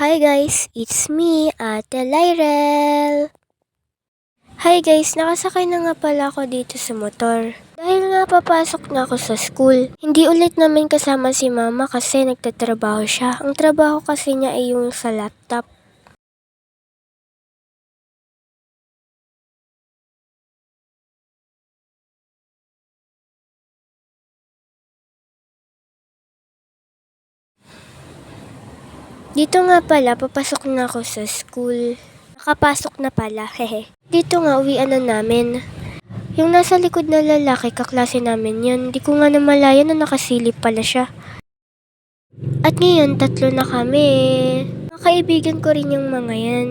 Hi guys, it's me, Ate Lyrel. Hi guys, nakasakay na nga pala ako dito sa motor. Dahil nga papasok na ako sa school, hindi ulit namin kasama si mama kasi nagtatrabaho siya. Ang trabaho kasi niya ay yung sa laptop. Dito nga pala, papasok na ako sa school. Nakapasok na pala, hehe. Dito nga, uwian na namin. Yung nasa likod na lalaki, kaklase namin yan. Di ko nga namalayan na nakasilip pala siya. At ngayon, tatlo na kami. Mga kaibigan ko rin yung mga yan.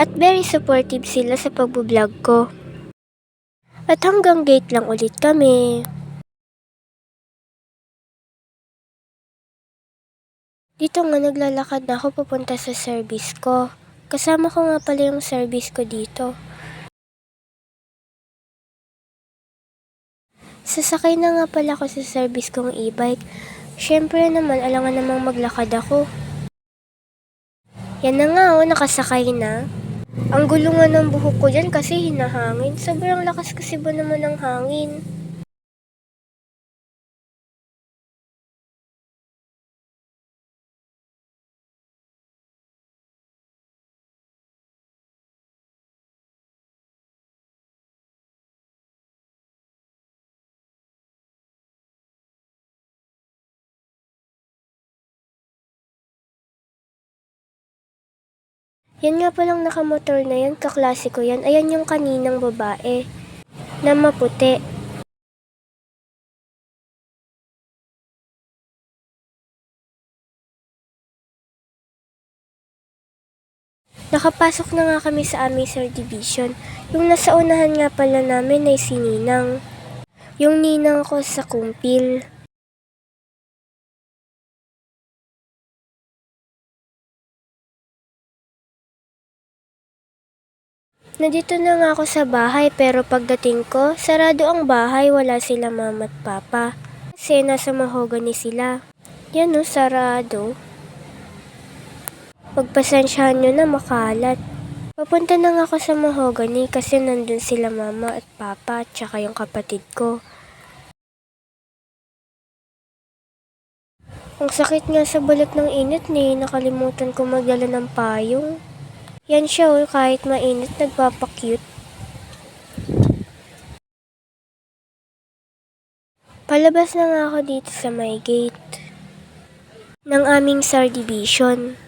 At very supportive sila sa pagbablog ko. At hanggang gate lang ulit kami. Dito nga naglalakad na ako papunta sa service ko. Kasama ko nga pala yung service ko dito. Sasakay na nga pala ako sa service kong e-bike. Syempre naman, alangan namang maglakad ako. Yan na nga nakasakay na. Ang gulo nga ng buhok ko dyan kasi hinahangin. Sobrang lakas kasi ba naman ng hangin. Yan nga palang nakamotor na yan, kaklase ko yan. Ayan yung kaninang babae na maputi. Nakapasok na nga kami sa aming subdivision. Yung nasa unahan nga pala namin ay si Ninang. Yung ninang ko sa kumpil. Nandito na nga ako sa bahay pero pagdating ko, sarado ang bahay, wala sila mama at papa. Kasi nasa mahogany sila. Yan sarado. Pagpasensyahan nyo na makalat. Papunta na nga ako sa mahogany kasi nandun sila mama at papa at saka yung kapatid ko. Ang sakit nga sa balat ng init nakalimutan ko magdala ng payong. Yan siya kahit mainit nagpapakyut. Palabas na nga ako dito sa may gate ng aming subdivision.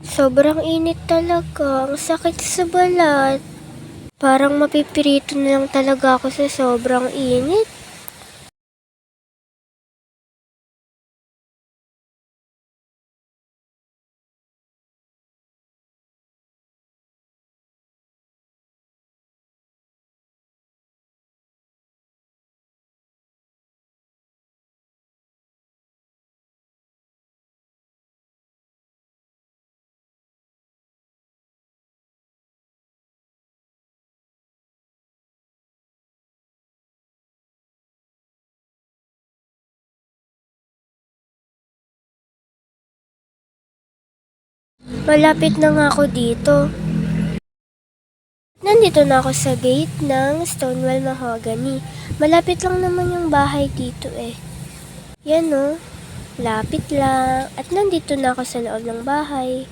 Sobrang init talaga, ang sakit sa balat. Parang mapipirito na lang talaga ako sa sobrang init. Malapit na nga ako dito. Nandito na ako sa gate ng Stonewall Mahogany. Malapit lang naman yung bahay dito Yan lapit lang. At nandito na ako sa loob ng bahay.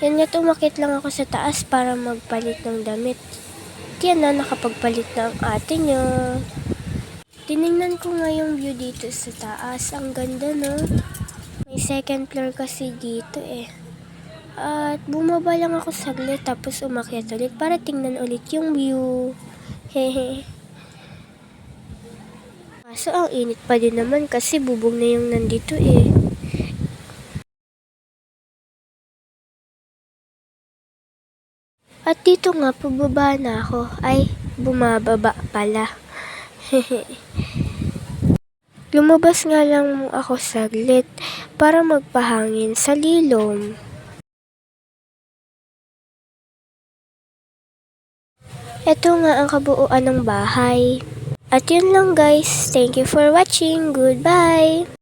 Yan nga, umakit lang ako sa taas para magpalit ng damit. Yan na, nakapagpalit na ang ate niya. Tinignan ko nga yung view dito sa taas. Ang ganda May second floor kasi dito At bumaba lang ako saglit tapos umakyat ulit para tingnan ulit yung view. Hehe. Kaso ang init pa din naman kasi bubong na yung nandito At dito nga, pababa na ako. Ay, bumababa pala. Lumabas nga lang ako saglit para magpahangin sa lilom. Ito nga ang kabuuan ng bahay. At yun lang guys. Thank you for watching. Goodbye!